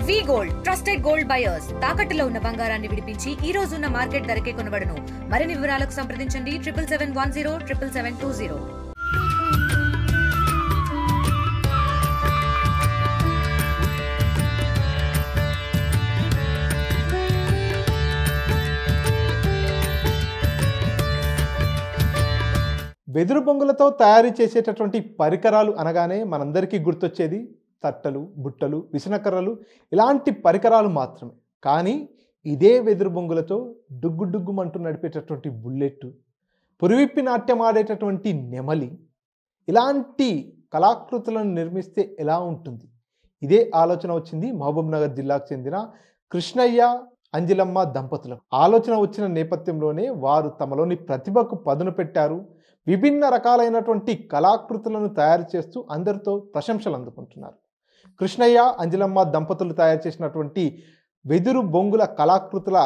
వి gold trusted gold buyers తాకట్టులో ఉన్న బంగారాన్ని విడిపించి ఈ రోజు ఉన్న మార్కెట్ ధరకే కొనబడును. మరిన్ని వివరాలకు సంప్రదించండి 7771077720. వెదురు బొంగులతో తయారు చేసేటటువంటి పరికరాలు అనగానే మనందరికీ గుర్తొచ్చేది తట్టలు, బుట్టలు, విసనకర్రలు ఇలాంటి పరికరాలు మాత్రమే. కానీ ఇదే వెదురు బొంగులతో డుగ్గుమంటూ నడిపేటటువంటి బుల్లెట్, పురివిప్పి నాట్యం ఆడేటటువంటి నెమలి ఇలాంటి కళాకృతులను నిర్మిస్తే ఎలా ఉంటుంది? ఇదే ఆలోచన వచ్చింది మహబూబ్నగర్ జిల్లాకు చెందిన కృష్ణయ్య, అంజలమ్మ దంపతులకు. ఆలోచన వచ్చిన నేపథ్యంలోనే వారు తమలోని ప్రతిభకు పదును పెట్టారు. విభిన్న రకాలైనటువంటి కళాకృతులను తయారు చేస్తూ అందరితో ప్రశంసలు అందుకుంటున్నారు. కృష్ణయ్య, అంజలమ్మ దంపతులు తయారు చేసినటువంటి వెదురు బొంగుల కళాకృతుల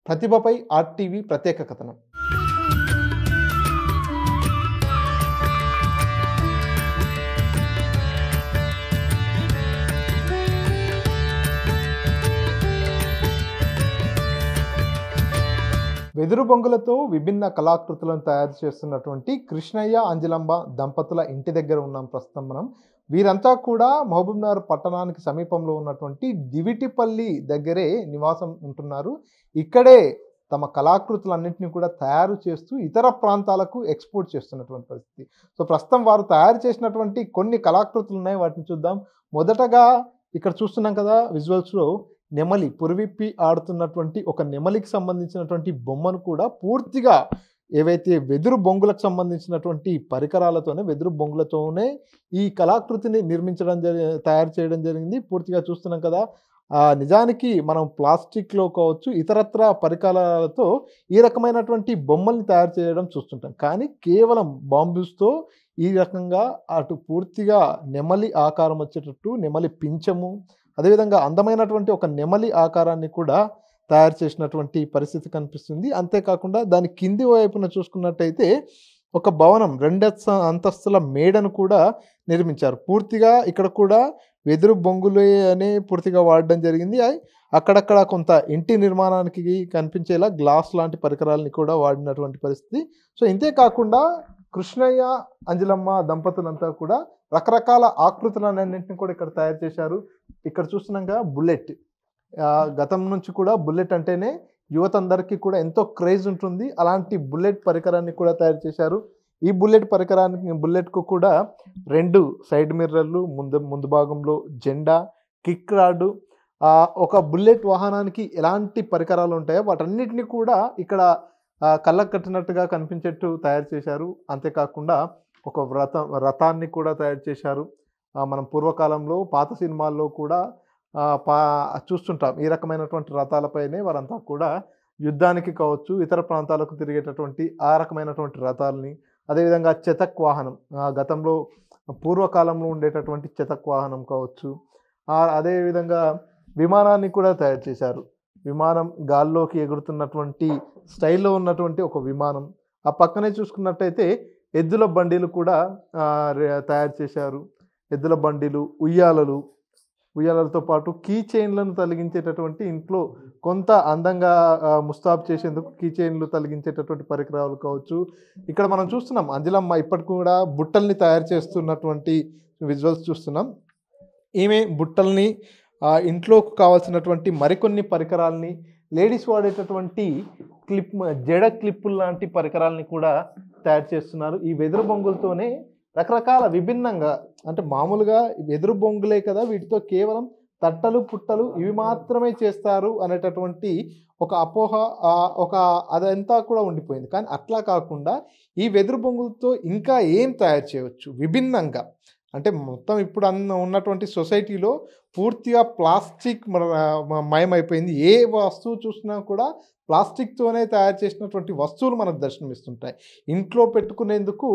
ప్రతిభపై ఆర్టీవీ ప్రత్యేక కథనం. వెదురు బొంగులతో విభిన్న కళాకృతులను తయారు చేస్తున్నటువంటి కృష్ణయ్య, అంజలమ్మ దంపతుల ఇంటి దగ్గర ఉన్నాం ప్రస్తుతం మనం. వీరంతా కూడా మహబూబ్నగర్ పట్టణానికి సమీపంలో ఉన్నటువంటి దివిటిపల్లి దగ్గరే నివాసం ఉంటున్నారు. ఇక్కడే తమ కళాకృతులన్నింటినీ కూడా తయారు చేస్తూ ఇతర ప్రాంతాలకు ఎక్స్పోర్ట్ చేస్తున్నటువంటి పరిస్థితి. సో ప్రస్తుతం వారు తయారు చేసినటువంటి కొన్ని కళాకృతులు ఉన్నాయి, వాటిని చూద్దాం. మొదటగా ఇక్కడ చూస్తున్నాం కదా విజువల్స్లో, నెమలి పురివిప్పి ఆడుతున్నటువంటి ఒక నెమలికి సంబంధించినటువంటి బొమ్మను కూడా పూర్తిగా ఏవైతే వెదురు బొంగులకు సంబంధించినటువంటి పరికరాలతోనే, వెదురు బొంగులతోనే ఈ కళాకృతిని తయారు చేయడం జరిగింది. పూర్తిగా చూస్తున్నాం కదా. నిజానికి మనం ప్లాస్టిక్లో కావచ్చు, ఇతరత్ర పరికరాలతో ఈ రకమైనటువంటి బొమ్మల్ని తయారు చేయడం చూస్తుంటాం. కానీ కేవలం బాంబూస్తో ఈ రకంగా అటు పూర్తిగా నెమలి ఆకారం వచ్చేటట్టు, నెమలి పింఛము, అదేవిధంగా అందమైనటువంటి ఒక నెమలి ఆకారాన్ని కూడా తయారు చేసినటువంటి పరిస్థితి కనిపిస్తుంది. అంతేకాకుండా దాని కింది వైపున చూసుకున్నట్టయితే ఒక భవనం, 2 అంతస్తుల మేడను కూడా నిర్మించారు. పూర్తిగా ఇక్కడ కూడా వెదురు బొంగులే అనే పూర్తిగా వాడడం జరిగింది. అక్కడక్కడ కొంత ఇంటి నిర్మాణానికి కనిపించేలా గ్లాస్ లాంటి పరికరాలని కూడా వాడినటువంటి పరిస్థితి. సో ఇంతే కాకుండా కృష్ణయ్య, అంజలమ్మ దంపతులంతా కూడా రకరకాల ఆకృతులన్నింటినీ కూడా ఇక్కడ తయారు చేశారు. ఇక్కడ చూస్తున్నాగా బుల్లెట్, గతం నుంచి కూడా బుల్లెట్ అంటేనే యువత అందరికీ కూడా ఎంతో క్రేజ్ ఉంటుంది. అలాంటి బుల్లెట్ పరికరాన్ని కూడా తయారు చేశారు. ఈ బుల్లెట్కు కూడా 2 సైడ్ మిర్రర్లు, ముందు భాగంలో జెండా, కిక్ రాడ్, ఒక బుల్లెట్ వాహనానికి ఎలాంటి పరికరాలు ఉంటాయో వాటన్నిటిని కూడా ఇక్కడ కళ్ళకు కట్టినట్టుగా కనిపించేట్టు తయారు చేశారు. అంతేకాకుండా ఒక రథాన్ని కూడా తయారు చేశారు. మనం పూర్వకాలంలో పాత సినిమాల్లో కూడా చూస్తుంటాం. ఈ రకమైనటువంటి రథాలపైనే వారంతా కూడా యుద్ధానికి కావచ్చు, ఇతర ప్రాంతాలకు తిరిగేటటువంటి ఆ రకమైనటువంటి రథాలని, అదేవిధంగా చతక్ వాహనం, గతంలో పూర్వకాలంలో ఉండేటటువంటి చతక్ వాహనం కావచ్చు, అదేవిధంగా విమానాన్ని కూడా తయారు చేశారు. విమానం గాల్లోకి ఎగురుతున్నటువంటి స్టైల్లో ఉన్నటువంటి ఒక విమానం. ఆ పక్కనే చూసుకున్నట్టయితే ఎద్దుల బండిలు కూడా తయారు చేశారు. ఎద్దుల బండిలు, ఉయ్యాలతో పాటు కీ చైన్లను తొలగించేటటువంటి, ఇంట్లో కొంత అందంగా ముస్తాబు చేసేందుకు కీ చైన్లు తొలగించేటటువంటి పరికరాలు కావచ్చు. ఇక్కడ మనం చూస్తున్నాం అంజలమ్మ ఇప్పటికి కూడా బుట్టల్ని తయారు చేస్తున్నటువంటి విజువల్స్ చూస్తున్నాం. ఈమె బుట్టల్ని, ఇంట్లోకి కావాల్సినటువంటి మరికొన్ని పరికరాలని, లేడీస్ వాడేటటువంటి జడ క్లిప్పులు లాంటి పరికరాలని కూడా తయారు చేస్తున్నారు. ఈ వెదురు బొంగులతోనే రకరకాల విభిన్నంగా, అంటే మామూలుగా వెదురు బొంగులే కదా, వీటితో కేవలం తట్టలు, పుట్టలు ఇవి మాత్రమే చేస్తారు అనేటటువంటి ఒక అపోహ, అదంతా కూడా ఉండిపోయింది. కానీ అట్లా కాకుండా ఈ వెదురు బొంగులతో ఇంకా ఏం తయారు చేయవచ్చు విభిన్నంగా. అంటే మొత్తం ఇప్పుడు ఉన్నటువంటి సొసైటీలో పూర్తిగా ప్లాస్టిక్ మయమైపోయింది. ఏ వస్తువు చూసినా కూడా ప్లాస్టిక్తోనే తయారు చేసినటువంటి వస్తువులు మనకు దర్శనమిస్తుంటాయి. ఇంట్లో పెట్టుకునేందుకు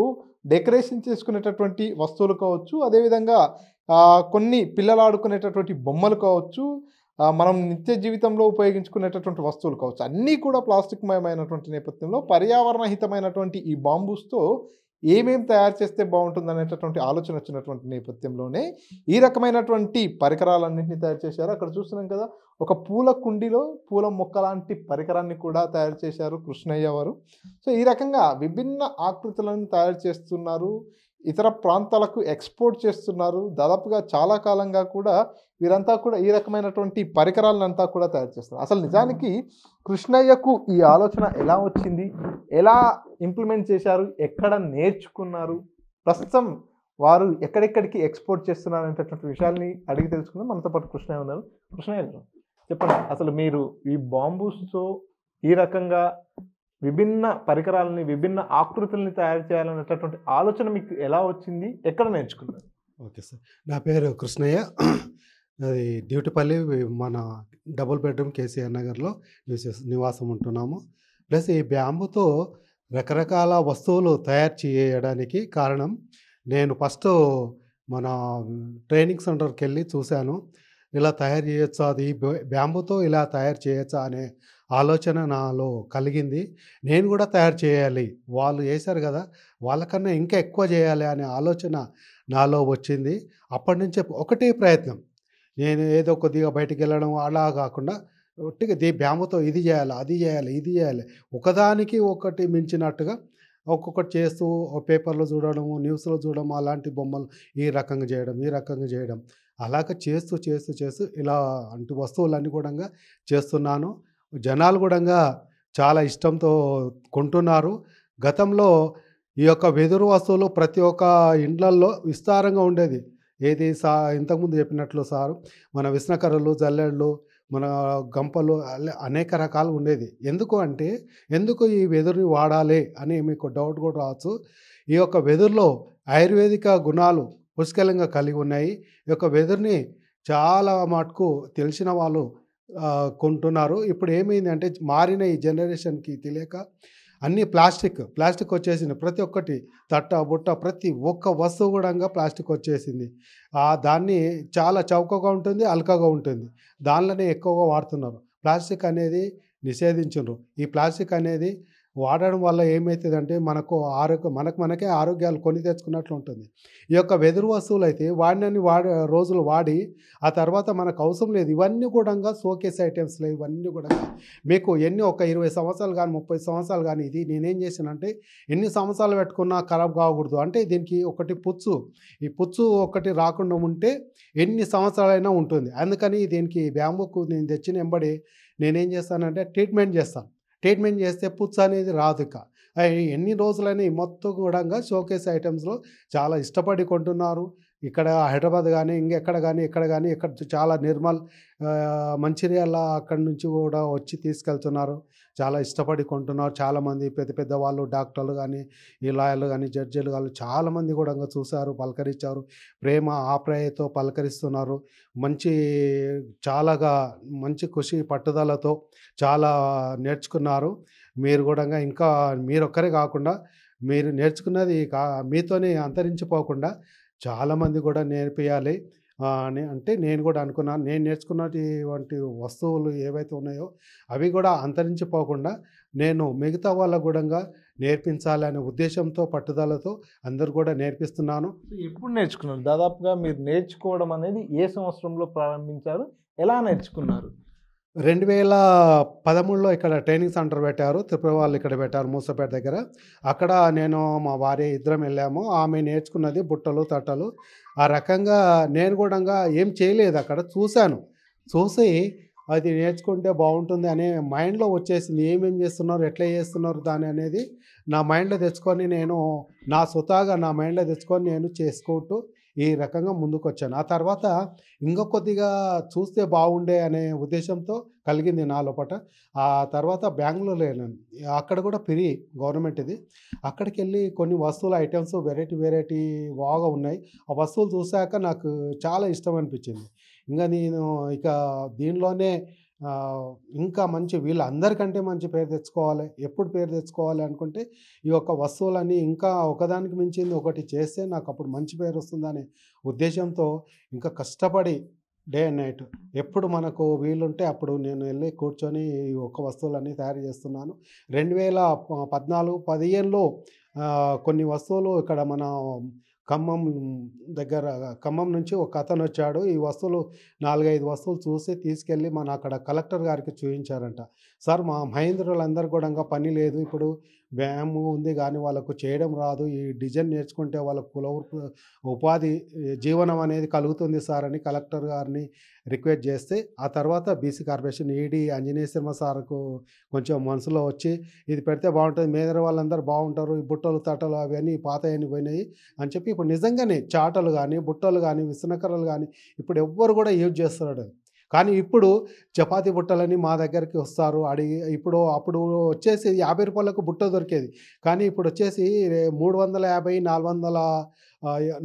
డెకరేషన్ చేసుకునేటటువంటి వస్తువులు కావచ్చు, అదేవిధంగా కొన్ని పిల్లలు ఆడుకునేటటువంటి బొమ్మలు కావచ్చు, మనం నిత్య జీవితంలో ఉపయోగించుకునేటటువంటి వస్తువులు కావచ్చు, అన్నీ కూడా ప్లాస్టిక్ మయమైనటువంటి నేపథ్యంలో పర్యావరణ హితమైనటువంటి ఈ బాంబూస్తో ఏమేం తయారు చేస్తే బాగుంటుంది అనేటటువంటి ఆలోచన వచ్చినటువంటి నేపథ్యంలోనే ఈ రకమైనటువంటి పరికరాలన్నింటినీ తయారు చేశారు. అక్కడ చూస్తున్నాం కదా, ఒక పూల కుండీలో పూల మొక్క లాంటి పరికరాన్ని కూడా తయారు చేశారు కృష్ణయ్య వారు. సో ఈ రకంగా విభిన్న ఆకృతులను తయారు చేస్తున్నారు, ఇతర ప్రాంతాలకు ఎక్స్పోర్ట్ చేస్తున్నారు. దాదాపుగా చాలా కాలంగా కూడా వీరంతా కూడా ఈ రకమైనటువంటి పరికరాలనంతా కూడా తయారు చేస్తున్నారు. అసలు నిజానికి కృష్ణయ్యకు ఈ ఆలోచన ఎలా వచ్చింది, ఎలా ఇంప్లిమెంట్ చేశారు, ఎక్కడ నేర్చుకున్నారు, ప్రస్తుతం వారు ఎక్కడెక్కడికి ఎక్స్పోర్ట్ చేస్తున్నారు అనేటటువంటి విషయాల్ని అడిగి తెలుసుకుందాం. మనతో పాటు కృష్ణయ్య ఉన్నారు. కృష్ణయ్య గారు చెప్పండి, అసలు మీరు ఈ బాంబూస్తో ఈ రకంగా విభిన్న పరికరాలని, విభిన్న ఆకృతుల్ని తయారు చేయాలనేటటువంటి ఆలోచన మీకు ఎలా వచ్చింది, ఎక్కడ నేర్చుకున్నారు? ఓకే సార్, నా పేరు కృష్ణయ్య. అది డ్యూటిపల్లి, మన డబుల్ బెడ్రూమ్ కేసీఆర్ నగర్లో నివాసం ఉంటున్నాము. ప్లస్ ఈ బ్యాంబుతో రకరకాల వస్తువులు తయారు చేయడానికి కారణం, నేను ఫస్ట్ మన ట్రైనింగ్ సెంటర్కి వెళ్ళి చూశాను. ఇలా తయారు చేయొచ్చా, అది బ్యాంబుతో ఇలా తయారు చేయొచ్చా అనే ఆలోచన నాలో కలిగింది. నేను కూడా తయారు చేయాలి, వాళ్ళు చేశారు కదా వాళ్ళకన్నా ఇంకా ఎక్కువ చేయాలి అనే ఆలోచన నాలో వచ్చింది. అప్పటి నుంచే ఒకటే ప్రయత్నం, నేను ఏదో కొద్దిగా బయటికి వెళ్ళడం అలా కాకుండా ఒట్టిగా బ్యాంబుతో ఇది చేయాలి, అది చేయాలి, ఇది చేయాలి, ఒకదానికి ఒకటి మించినట్టుగా ఒక్కొక్కటి చేస్తూ పేపర్లో చూడడం, న్యూస్లో చూడడం, అలాంటి బొమ్మలు ఈ రకంగా చేయడం, ఈ రకంగా చేయడం, అలాగ చేస్తూ చేస్తూ చేస్తూ ఇలా అంటు వస్తువులన్నీ కూడా చేస్తున్నాను. జనాలు కూడా చాలా ఇష్టంతో కొంటున్నారు. గతంలో ఈ యొక్క వెదురు వస్తువులు ప్రతి ఒక్క ఇండ్లల్లో విస్తారంగా ఉండేది. ఏది ఇంతకుముందు చెప్పినట్లు సారు, మన విసనకర్రలు, జల్లెళ్ళు, మన గంపలు అనేక రకాలు ఉండేది. ఎందుకు ఈ వెదురుని వాడాలి అని మీకు డౌట్ కూడా రావచ్చు. ఈ యొక్క వెదురులో ఆయుర్వేదిక గుణాలు పుష్కలంగా కలిగి ఉన్నాయి. ఈ యొక్క వెదురుని చాలా మటుకు తెలిసిన వాళ్ళు కొంటున్నారు. ఇప్పుడు ఏమైందంటే మారిన ఈ జనరేషన్కి తెలియక అన్నీ ప్లాస్టిక్ వచ్చేసింది. ప్రతి ఒక్కటి తట్ట బుట్ట ప్రతి ఒక్క వస్తువు కూడా ప్లాస్టిక్ వచ్చేసింది. దాన్ని చాలా చౌకగా ఉంటుంది, అల్కగా ఉంటుంది, దానిలోనే ఎక్కువగా వాడుతున్నారు. ప్లాస్టిక్ అనేది నిషేధించుండ్రు. ఈ ప్లాస్టిక్ అనేది వాడడం వల్ల ఏమవుతుందంటే మనకే ఆరోగ్యాలు కొని తెచ్చుకున్నట్లు ఉంటుంది. ఈ యొక్క వెదురు వస్తువులు అయితే వాడినన్ని రోజులు వాడి ఆ తర్వాత మనకు అవసరం లేదు. ఇవన్నీ కూడా షోకేస్ ఐటమ్స్లో ఇవన్నీ కూడా మీకు ఒక 20 సంవత్సరాలు కానీ 30 సంవత్సరాలు కానీ ఇది నేనేం చేశానంటే, ఎన్ని సంవత్సరాలు పెట్టుకున్నా ఖరాబ్ కాకూడదు అంటే దీనికి ఒకటి ఈ పుచ్చు ఒకటి రాకుండా ఉంటే ఎన్ని సంవత్సరాలైనా ఉంటుంది. అందుకని దీనికి బ్యాంబూకు నేను తెచ్చిన వెంబడి నేనేం చేస్తానంటే ట్రీట్మెంట్ చేస్తే పుచ్చు అనేది రాదు. ఇక ఎన్ని రోజులైనా ఈ మొత్తం కూడా షోకేస్ ఐటమ్స్లో చాలా ఇష్టపడి కొంటున్నారు. ఇక్కడ హైదరాబాద్ కానీ ఎక్కడ చాలా నిర్మల్, మంచిర్యాల అక్కడి నుంచి కూడా వచ్చి తీసుకెళ్తున్నారు. చాలా ఇష్టపడి కొంటున్నారు. చాలామంది పెద్ద వాళ్ళు, డాక్టర్లు కానీ, ఈ లాయర్లు కానీ, జడ్జిలు కానీ చాలామంది కూడా చూశారు, పలకరించారు, ప్రేమ ఆప్యాయతతో పలకరిస్తున్నారు. మంచి ఖుషి పట్టుదలతో చాలా నేర్చుకున్నారు. మీరు కూడా ఇంకా మీరొక్కరే కాకుండా మీరు నేర్చుకున్నది మీతోనే అంతరించిపోకుండా చాలామంది కూడా నేర్పియాలి అని నేను కూడా అనుకున్నాను. నేను నేర్చుకున్నటువంటి వస్తువులు ఏవైతే ఉన్నాయో అవి కూడా అంతరించిపోకుండా నేను మిగతా వాళ్ళకు కూడా నేర్పించాలి అనే ఉద్దేశంతో, పట్టుదలతో అందరూ కూడా నేర్పిస్తున్నాను. ఎప్పుడు నేర్చుకున్నారు? దాదాపుగా మీరు నేర్చుకోవడం అనేది ఏ సంవత్సరంలో ప్రారంభించారు, ఎలా నేర్చుకున్నారు? 2013లో ఇక్కడ ట్రైనింగ్ సెంటర్ పెట్టారు, త్రిపుర వాళ్ళు ఇక్కడ పెట్టారు మూసపేట దగ్గర. అక్కడ నేను మా భార్య ఇద్దరం వెళ్ళాము. ఆమె నేర్చుకున్నది బుట్టలు, తట్టలు. ఆ రకంగా నేను కూడా ఏం చేయలేదు, అక్కడ చూసి అది నేర్చుకుంటే బాగుంటుంది అనే మైండ్లో వచ్చేసింది. ఏమేం చేస్తున్నారు, ఎట్లా చేస్తున్నారు దాని అనేది నా మైండ్లో తెచ్చుకొని నా స్వతహాగా నా మైండ్లో తెచ్చుకొని నేను చేసుకుంటూ ఈ రకంగా ముందుకు వచ్చాను. ఆ తర్వాత ఇంకా కొద్దిగా చూస్తే బాగుండే అనే ఉద్దేశంతో కలిగింది నా లోపట. ఆ తర్వాత బెంగళూరులో వెళ్ళాను. అక్కడ కూడా ఫ్రీ గవర్నమెంట్ ఇది. అక్కడికి వెళ్ళి కొన్ని వస్తువుల ఐటమ్స్ వెరైటీ బాగా ఉన్నాయి. ఆ వస్తువులు చూశాక నాకు చాలా ఇష్టం అనిపించింది. ఇంకా నేను దీనిలోనే ఇంకా మంచి వీళ్ళందరికంటే మంచి పేరు తెచ్చుకోవాలి, ఎప్పుడు పేరు తెచ్చుకోవాలి అనుకుంటే ఈ యొక్క వస్తువులన్నీ ఇంకా ఒకదానికి మించింది ఒకటి చేస్తే నాకు అప్పుడు మంచి పేరు వస్తుందనే ఉద్దేశంతో ఇంకా కష్టపడి డే అండ్ నైట్ ఎప్పుడు మనకు వీలుంటే అప్పుడు నేను వెళ్ళి కూర్చొని ఈ ఒక్క వస్తువులన్నీ తయారు చేస్తున్నాను. 2014-15లో కొన్ని వస్తువులు ఇక్కడ మన ఖమ్మం దగ్గర ఖమ్మం నుంచి ఒక అతను వచ్చాడు. ఈ వస్తువులు 4-5 వస్తువులు చూసి తీసుకెళ్ళి మన అక్కడ కలెక్టర్ గారికి చూపించారంట. సార్ మా మహేంద్రులందరూ కూడా పని లేదు, ఇప్పుడు వ్యాయామం ఉంది కానీ వాళ్ళకు చేయడం రాదు, ఈ డిజైన్ నేర్చుకుంటే వాళ్ళకు ఉపాధి జీవనం అనేది కలుగుతుంది సార్ అని కలెక్టర్ గారిని రిక్వెస్ట్ చేస్తే, ఆ తర్వాత BC corporation ED Anjaneya Sharma సార్కు కొంచెం మనసులో వచ్చి ఇది పెడితే బాగుంటుంది, మేదర వాళ్ళందరూ బాగుంటారు, ఈ బుట్టలు తట్టలు అవన్నీ పాతయని పోయినాయి అని చెప్పి ఇప్పుడు నిజంగానే చాటలు కానీ బుట్టలు కానీ విసనకర్రలు కానీ ఇప్పుడు ఎవ్వరు కూడా యూజ్ చేస్తున్నాడు. కానీ ఇప్పుడు చపాతీ బుట్టలని మా దగ్గరికి వస్తారు అడిగి, అప్పుడు వచ్చేసి 50 రూపాయలకు బుట్ట దొరికేది, కానీ ఇప్పుడు వచ్చేసి 350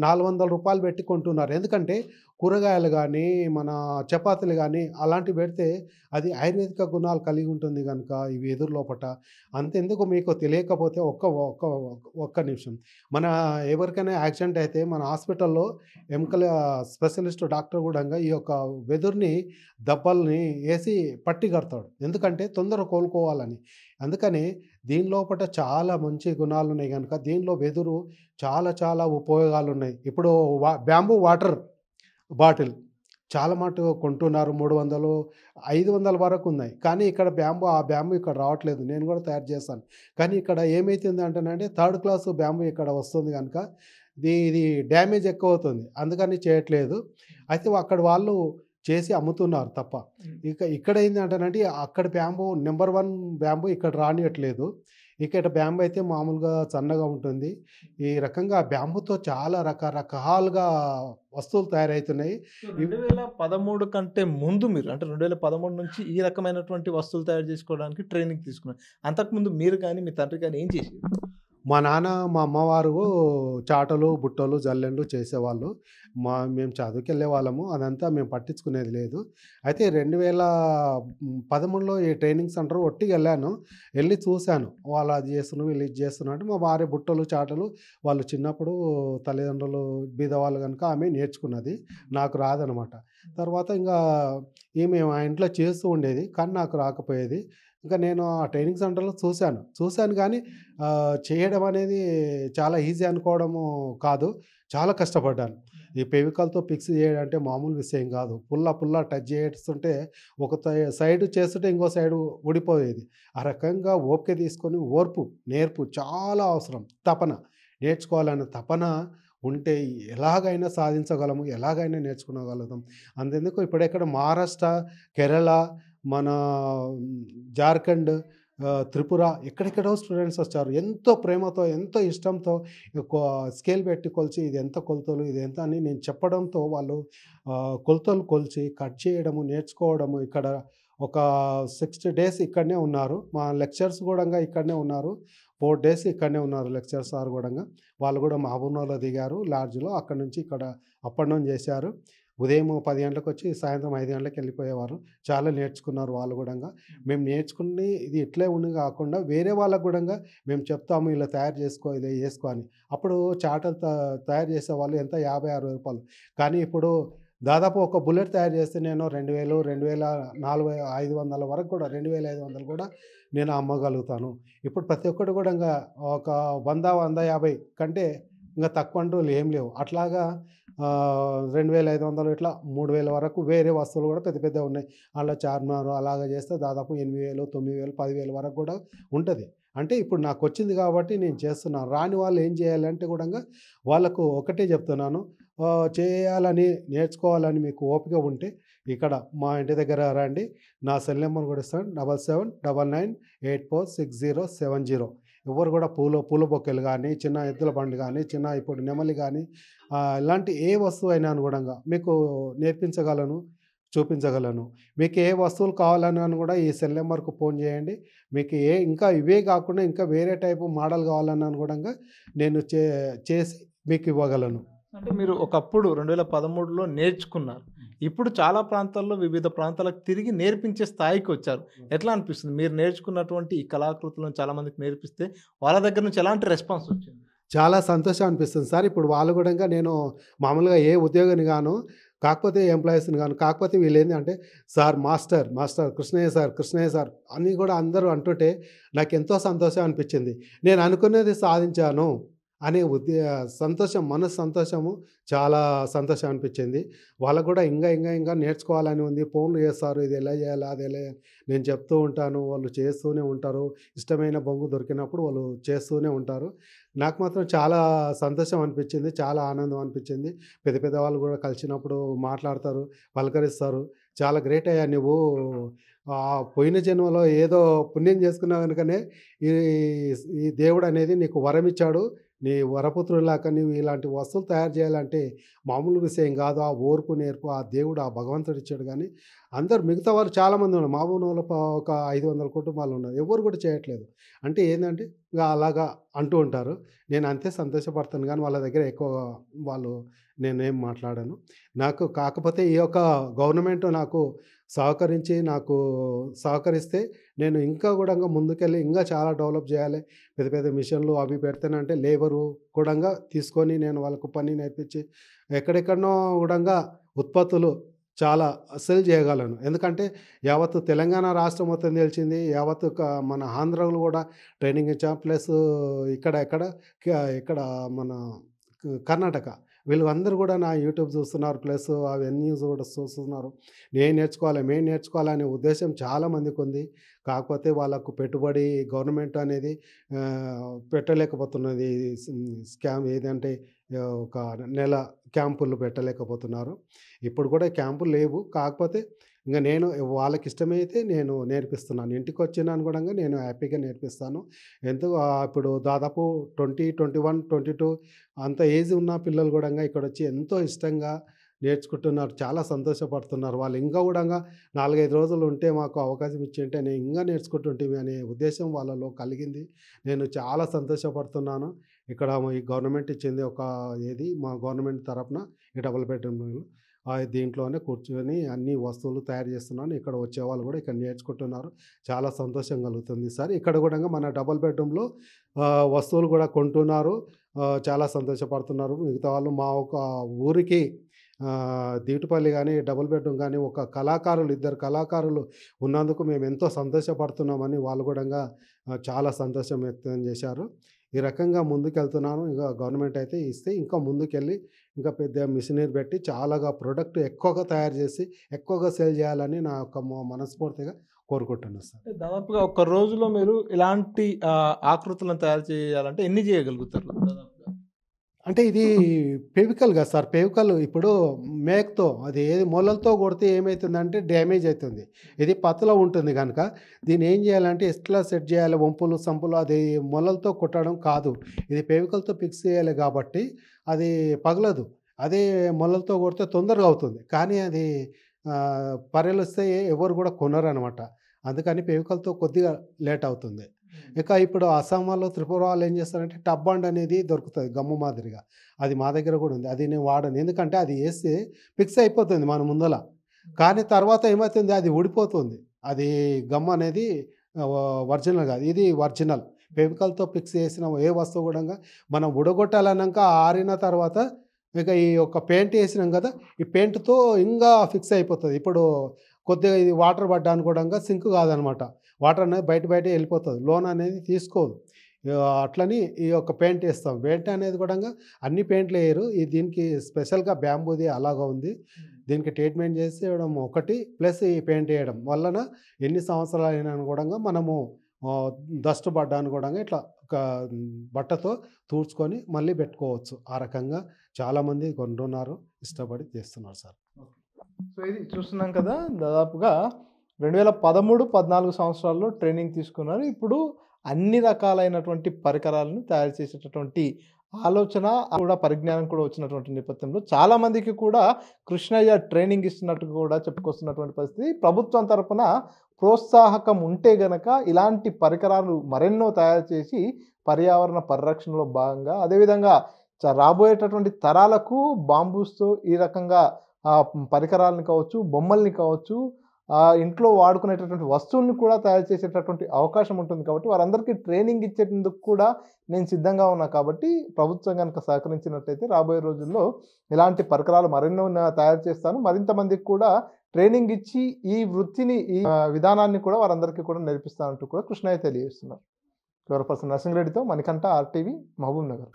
400 రూపాయలు పెట్టి కొంటున్నారు. ఎందుకంటే కూరగాయలు కానీ మన చపాతీలు కానీ అలాంటివి పెడితే అది ఆయుర్వేదిక గుణాలు కలిగి ఉంటుంది కనుక ఇవి ఎదురు లోపట. అంతెందుకు మీకు తెలియకపోతే ఒక్క నిమిషం, మన ఎవరికైనా యాక్సిడెంట్ అయితే మన హాస్పిటల్లో ఎముకల స్పెషలిస్ట్ డాక్టర్ కూడా ఈ యొక్క వెదురుని దెబ్బల్ని వేసి పట్టి కడతాడు, ఎందుకంటే తొందరగా కోలుకోవాలని. అందుకని దీని లోపల చాలా మంచి గుణాలు ఉన్నాయి కనుక దీనిలో వెదురు చాలా ఉపయోగాలు ఉన్నాయి. ఇప్పుడు బ్యాంబూ వాటర్ బాటిల్ చాలా మటుకు కొంటున్నారు, 300 500 వరకు ఉన్నాయి. కానీ ఇక్కడ ఆ బ్యాంబూ ఇక్కడ రావట్లేదు, నేను కూడా తయారు చేస్తాను. కానీ ఇక్కడ ఏమైతుంది అంటేనంటే 3rd క్లాస్ బ్యాంబూ ఇక్కడ వస్తుంది కనుక ఇది డ్యామేజ్ ఎక్కువ అవుతుంది, అందుకని చేయట్లేదు. అయితే అక్కడ వాళ్ళు చేసి అమ్ముతున్నారు తప్ప. ఇక్కడ ఏంటంటేనంటే అక్కడ బ్యాంబూ నెంబర్ 1 బ్యాంబూ ఇక్కడ రానియట్లేదు. ఇక్కడ బ్యాంబూ అయితే మామూలుగా సన్నగా ఉంటుంది. ఈ రకంగా బ్యాంబూతో చాలా రకరకాలుగా వస్తువులు తయారవుతున్నాయి. 2013 కంటే ముందు మీరు అంటే 2013 నుంచి ఈ రకమైనటువంటి వస్తువులు తయారు చేసుకోవడానికి ట్రైనింగ్ తీసుకున్నారు. అంతకుముందు మీరు కానీ మీ తండ్రి కానీ ఏం చేసేది? మా నాన్న మా అమ్మవారు చాటలు బుట్టలు జల్లెండ్లు చేసేవాళ్ళు. మేము చదువుకి వెళ్ళే వాళ్ళము, అదంతా మేము పట్టించుకునేది లేదు. అయితే 2013లో ఈ ట్రైనింగ్ సెంటర్ ఒట్టిగా వెళ్ళాను, వెళ్ళి చూశాను వాళ్ళు అది చేస్తున్నారు వీళ్ళు ఇది చేస్తున్నారు అంటే. మా భార్య బుట్టలు చాటలు వాళ్ళు చిన్నప్పుడు తల్లిదండ్రులు బీదవాళ్ళు కనుక ఆమె నేర్చుకున్నది, నాకు రాదనమాట. తర్వాత ఇంకా ఈమె మా ఇంట్లో చేస్తూ ఉండేది కానీ నాకు రాకపోయేది. ఇంకా నేను ఆ ట్రైనింగ్ సెంటర్లో చూశాను కానీ చేయడం అనేది చాలా ఈజీ అనుకోవడము కాదు, చాలా కష్టపడ్డాను. ఈ ఫెవికాల్తో ఫిక్స్ చేయడం అంటే మామూలు విషయం కాదు. పుల్ల టచ్ చేస్తుంటే ఒక సైడ్ చేస్తుంటే ఇంకో సైడు ఊడిపోయేది. ఆ రకంగా ఓపిక తీసుకొని నేర్పు చాలా అవసరం. నేర్చుకోవాలనే తపన ఉంటే ఎలాగైనా సాధించగలము, ఎలాగైనా నేర్చుకోగలుగుతాం. అంతెందుకు ఇప్పుడెక్కడ మహారాష్ట్ర, కేరళ, మన జార్ఖండ్, త్రిపుర ఎక్కడెక్కడో స్టూడెంట్స్ వచ్చారు. ఎంతో ప్రేమతో ఎంతో ఇష్టంతో స్కేల్ పెట్టి కొలిచి ఇది ఎంత కొలతలు ఇది ఎంత అని నేను చెప్పడంతో వాళ్ళు కొలతలు కొలిచి కట్ చేయడము నేర్చుకోవడము. ఇక్కడ ఒక 60 డేస్ ఇక్కడనే ఉన్నారు. మా లెక్చర్స్ కూడా ఇక్కడనే ఉన్నారు. 4 డేస్ ఇక్కడనే ఉన్నారు లెక్చర్స్ సార్ కూడా. వాళ్ళు కూడా మహబూబ్నగర్లో దిగారు లాడ్జ్లో, అక్కడ నుంచి ఇక్కడ అప్ అండ్ డౌన్ చేశారు. ఉదయం 10 గంటలకు వచ్చి సాయంత్రం 5 గంటలకు వెళ్ళిపోయేవారు. చాలా నేర్చుకున్నారు వాళ్ళు కూడా. మేము నేర్చుకుని ఇది ఇట్లే ఉండి కాకుండా వేరే వాళ్ళకు కూడా మేము చెప్తాము ఇలా తయారు చేసుకో ఇలా చేసుకో అని. అప్పుడు చాటలు తయారు చేసేవాళ్ళు ఎంత 50-60 రూపాయలు. కానీ ఇప్పుడు దాదాపు ఒక బుల్లెట్ తయారు చేస్తే నేను 2000 2500 వరకు కూడా 2500 కూడా నేను అమ్మగలుగుతాను. ఇప్పుడు ప్రతి ఒక్కటి కూడా ఇంకా ఒక 100-150 కంటే ఇంకా తక్కువ అంటూ ఏం లేవు. అట్లాగా 2500 ఇట్లా 3000 వరకు వేరే వస్తువులు కూడా పెద్ద ఉన్నాయి. అలా చార్మినార్ అలాగా చేస్తే దాదాపు 8000, 9000, 10,000 వరకు కూడా ఉంటుంది. అంటే ఇప్పుడు నాకు వచ్చింది కాబట్టి నేను చేస్తున్నాను. రాని వాళ్ళు ఏం చేయాలంటే కూడా వాళ్ళకు ఒకటే చెప్తున్నాను, చేయాలని నేర్చుకోవాలని మీకు ఓపిక ఉంటే ఇక్కడ మా ఇంటి దగ్గర రండి. నా సెల్ నెంబర్ కూడా ఇస్తాను, 7799846070. ఎవరు కూడా పూల బొక్కెలు కానీ చిన్న ఎద్దుల బండి కానీ చిన్న ఇప్పుడు నెమలి కానీ ఇలాంటి ఏ వస్తువు అయినా కూడా మీకు నేర్పించగలను, చూపించగలను. మీకు ఏ వస్తువులు కావాలని కూడా ఈ సెల్ నెంబర్కు ఫోన్ చేయండి. మీకు ఇంకా ఇవే కాకుండా ఇంకా వేరే టైపు మోడల్ కావాలని కూడా నేను చేసి మీకు ఇవ్వగలను. అంటే మీరు ఒకప్పుడు 2013లో నేర్చుకున్నారు, ఇప్పుడు చాలా ప్రాంతాల్లో వివిధ ప్రాంతాలకు తిరిగి నేర్పించే స్థాయికి వచ్చారు. ఎట్లా అనిపిస్తుంది మీరు నేర్చుకున్నటువంటి ఈ కళాకృతులను చాలామందికి నేర్పిస్తే వాళ్ళ దగ్గర నుంచి ఎలాంటి రెస్పాన్స్ వచ్చింది? చాలా సంతోషం అనిపిస్తుంది సార్. ఇప్పుడు వాళ్ళు కూడా నేను మామూలుగా ఏ ఉద్యోగిని గాను కాకపోతే ఎంప్లాయీస్ని కానీ కాకపోతే వీళ్ళు ఏంటంటే sir master master Krishnayya sir అని కూడా అందరూ అంటుంటే నాకు ఎంతో సంతోషం అనిపించింది. నేను అనుకునేది సాధించాను అనే సంతోషం, మనసు సంతోషము, చాలా సంతోషం అనిపించింది. వాళ్ళకు కూడా ఇంకా నేర్చుకోవాలని ఉంది. ఫోన్లు చేస్తారు, ఇది ఎలా చేయాలి అది ఎలా చేయాలి నేను చెప్తూ ఉంటాను, వాళ్ళు చేస్తూనే ఉంటారు. ఇష్టమైన బొంగు దొరికినప్పుడు వాళ్ళు చేస్తూనే ఉంటారు. నాకు మాత్రం చాలా సంతోషం అనిపించింది, చాలా ఆనందం అనిపించింది. పెద్ద పెద్ద వాళ్ళు కూడా కలిసినప్పుడు మాట్లాడతారు, పలకరిస్తారు. చాలా గ్రేట్ అయ్యా నువ్వు, పోయిన జన్మలో ఏదో పుణ్యం చేసుకున్నావు కనుకనే ఈ ఈ దేవుడు అనేది నీకు వరం ఇచ్చాడు. నీ వరపుత్రులాగా నీవు ఇలాంటి వస్తువులు తయారు చేయాలంటే మామూలు విషయం కాదు. ఆ ఓర్పు నేర్పు ఆ దేవుడు, ఆ భగవంతుడు ఇచ్చాడు. కానీ అందరు మిగతా వారు చాలామంది ఉన్నారు. మామూలు ఒక 500 కుటుంబాలు ఉన్నారు, ఎవరు కూడా చేయట్లేదు. అంటే ఏంటంటే ఇంకా అలాగా అంటూ ఉంటారు. నేను అంతే సంతోషపడతాను, కానీ వాళ్ళ దగ్గర ఎక్కువ నేనేం మాట్లాడాను. నాకు కాకపోతే ఈ యొక్క గవర్నమెంట్ నాకు సహకరిస్తే నేను ఇంకా కూడా ముందుకెళ్ళి ఇంకా చాలా డెవలప్ చేయాలి. పెద్ద పెద్ద మిషన్లు అవి పెడతానంటే లేబరు కూడా తీసుకొని నేను వాళ్ళకు పని నేర్పించి ఎక్కడెక్కడనో కూడా ఉత్పత్తులు చాలా సెల్ చేయగలను. ఎందుకంటే యావత్తు తెలంగాణ రాష్ట్రం మొత్తం తెలిసింది, యావత్తు మన ఆంధ్రలో కూడా ట్రైనింగ్ ఇచ్చాం. ప్లస్ ఇక్కడ మన కర్ణాటక వీళ్ళందరూ కూడా నా యూట్యూబ్ చూస్తున్నారు, ప్లస్ అవన్నీ కూడా చూస్తున్నారు. మేము నేర్చుకోవాలనే ఉద్దేశం చాలామందికి ఉంది. కాకపోతే వాళ్ళకు పెట్టుబడి గవర్నమెంట్ అనేది పెట్టలేకపోతున్నది. స్కామ్ ఏదంటే ఒక నెల క్యాంపులు పెట్టలేకపోతున్నారు. ఇప్పుడు కూడా క్యాంపులు లేవు. కాకపోతే ఇంకా నేను వాళ్ళకి ఇష్టమైతే నేను నేర్పిస్తున్నాను. ఇంటికి వచ్చినాను కూడా నేను హ్యాపీగా నేర్పిస్తాను. ఇప్పుడు దాదాపు 20, 21, 22 అంత ఏజ్ ఉన్న పిల్లలు కూడా ఇక్కడ వచ్చి ఎంతో ఇష్టంగా నేర్చుకుంటున్నారు, చాలా సంతోషపడుతున్నారు. వాళ్ళు ఇంకా కూడా 4-5 రోజులు ఉంటే మాకు అవకాశం ఇచ్చింటే నేను ఇంకా నేర్చుకుంటుంటే అనే ఉద్దేశం వాళ్ళలో కలిగింది. నేను చాలా సంతోషపడుతున్నాను. ఇక్కడ ఈ గవర్నమెంట్ ఇచ్చింది మా గవర్నమెంట్ తరఫున ఈ డబుల్ బెడ్రూమ్ దీంట్లోనే కూర్చొని అన్ని వస్తువులు తయారు చేస్తున్నాను. ఇక్కడ వచ్చేవాళ్ళు కూడా ఇక్కడ నేర్చుకుంటున్నారు. చాలా సంతోషం కలుగుతుంది సార్. ఇక్కడ కూడా మన డబుల్ బెడ్రూమ్లో వస్తువులు కూడా కొంటున్నారు, చాలా సంతోషపడుతున్నారు. మిగతా వాళ్ళు మా ఒక ఊరికి దీటుపల్లి కానీ డబుల్ బెడ్రూమ్ కానీ ఇద్దరు కళాకారులు ఉన్నందుకు మేము ఎంతో సంతోషపడుతున్నామని వాళ్ళు కూడా చాలా సంతోషం వ్యక్తం చేశారు. ఈ రకంగా ముందుకెళ్తున్నాను. ఇంకా గవర్నమెంట్ అయితే ఇస్తే ఇంకా ముందుకెళ్ళి ఇంకా పెద్ద మిషనరీ పెట్టి చాలాగా ప్రోడక్ట్ ఎక్కువగా తయారు చేసి ఎక్కువగా సేల్ చేయాలని నా యొక్క మనస్ఫూర్తిగా కోరుకుంటున్నాను సార్. దాదాపుగా ఒక రోజులో మీరు ఇలాంటి ఆకృతులను తయారు చేయాలంటే ఎన్ని చేయగలుగుతారు దాదాపుగా? అంటే ఇది పెవికల్ కదా సార్. పెవికల్ ఇప్పుడు మేక్తో అది ఏది మొలలతో కొడితే ఏమవుతుందంటే డ్యామేజ్ అవుతుంది. ఇది పతలో ఉంటుంది కనుక దీన్ని ఏం చేయాలంటే ఎట్లా సెట్ చేయాలి, వంపులు సంపులు అది మొలలతో కొట్టడం కాదు, ఇది పెవికల్తో ఫిక్స్ చేయాలి. కాబట్టి అది పగలదు. అదే మొలలతో కొడితే తొందరగా అవుతుంది, కానీ అది పరిలిస్తే ఎవరు కూడా కొనరు అనమాట. అందుకని పెవికల్తో కొద్దిగా లేట్ అవుతుంది. ఇక ఇప్పుడు అస్సాం వాళ్ళు, త్రిపుర వాళ్ళు ఏం చేస్తారంటే టబ్ బండ్ అనేది దొరుకుతుంది గమ్ము మాదిరిగా, అది మా దగ్గర కూడా ఉంది. అది నేను వాడను, ఎందుకంటే అది వేస్తే ఫిక్స్ అయిపోతుంది మన ముందల. కానీ తర్వాత ఏమవుతుంది, అది ఊడిపోతుంది. అది గమ్ అనేది ఒరిజినల్ కాదు, ఇది ఒరిజినల్. పెవికల్తో ఫిక్స్ చేసిన ఏ వస్తువు కూడా మనం ఉడగొట్టాలన్నాక ఆరిన తర్వాత ఇక ఈ యొక్క పెయింట్ వేసినాం కదా, ఈ పెయింట్తో ఇంకా ఫిక్స్ అయిపోతుంది. ఇప్పుడు కొద్దిగా ఇది వాటర్ పడ్డానికి కూడా సింక్ కాదనమాట, వాటర్ అనేది బయట వెళ్ళిపోతుంది, లోన్ అనేది తీసుకోదు. అట్లని ఈ యొక్క పెయింట్ వేస్తాం. పెయింట్ అనేది కూడా అన్ని పెయింట్లు వేయరు, దీనికి స్పెషల్గా బ్యాంబూది అలాగా ఉంది. దీనికి ట్రీట్మెంట్ చేసేయడం ఒకటి, ప్లస్ ఈ పెయింట్ వేయడం వలన ఎన్ని సంవత్సరాలు అయినా కూడా మనము డస్ట్ పడ్డాను కూడా ఇట్లా ఒక బట్టతో తూడ్చుకొని మళ్ళీ పెట్టుకోవచ్చు. ఆ రకంగా చాలామంది కొంటున్నారు, ఇష్టపడి చేస్తున్నారు సార్. సో ఇది చూస్తున్నాం కదా, దాదాపుగా 2013-14 సంవత్సరాల్లో ట్రైనింగ్ తీసుకున్నారు. ఇప్పుడు అన్ని రకాలైనటువంటి పరికరాలను తయారు చేసేటటువంటి ఆలోచన కూడా పరిజ్ఞానం కూడా వచ్చినటువంటి నేపథ్యంలో చాలామందికి కూడా కృష్ణయ్య ట్రైనింగ్ ఇస్తున్నట్టు కూడా చెప్పుకొస్తున్నటువంటి పరిస్థితి. ప్రభుత్వం తరపున ప్రోత్సాహకం ఉంటే గనక ఇలాంటి పరికరాలు మరెన్నో తయారు చేసి పర్యావరణ పరిరక్షణలో భాగంగా, అదేవిధంగా రాబోయేటటువంటి తరాలకు బాంబూస్తో ఈ రకంగా పరికరాలను కావచ్చు, బొమ్మల్ని కావచ్చు, ఆ ఇంట్లో వాడుకునేటటువంటి వస్తువుల్ని కూడా తయారు చేసేటటువంటి అవకాశం ఉంటుంది. కాబట్టి వారందరికీ ట్రైనింగ్ ఇచ్చేందుకు కూడా నేను సిద్ధంగా ఉన్నా. కాబట్టి ప్రభుత్వం కనుక సహకరించినట్టయితే రాబోయే రోజుల్లో ఇలాంటి పరికరాలు మరెన్నో తయారు చేస్తాను. మరింత మందికి కూడా ట్రైనింగ్ ఇచ్చి ఈ వృత్తిని, ఈ విధానాన్ని కూడా వారందరికీ కూడా నేర్పిస్తానంటూ కూడా కృష్ణయ్య తెలియజేస్తున్నారు. కెమెరా పర్సన్ నరసింహరెడ్డితో మణికంఠ, RTV, మహబూబ్ నగర్.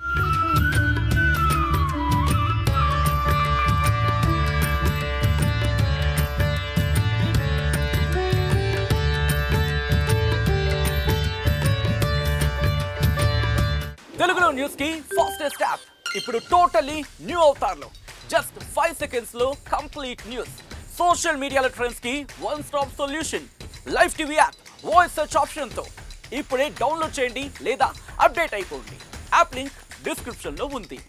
తెలుగులో న్యూస్ కి ఫాస్టెస్ట్ యాప్ ఇప్పుడు టోటల్లీ న్యూ అవతార్లో జస్ట్ 5 seconds లో కంప్లీట్ న్యూస్. సోషల్ మీడియాలో ట్రెండ్స్ కి one stop solution. Live TV app voice search option తో ఇప్పుడే డౌన్లోడ్ చేయండి లేదా అప్డేట్ అయిపోండి. యాప్ లింక్ డిస్క్రిప్షన్ లో ఉంది.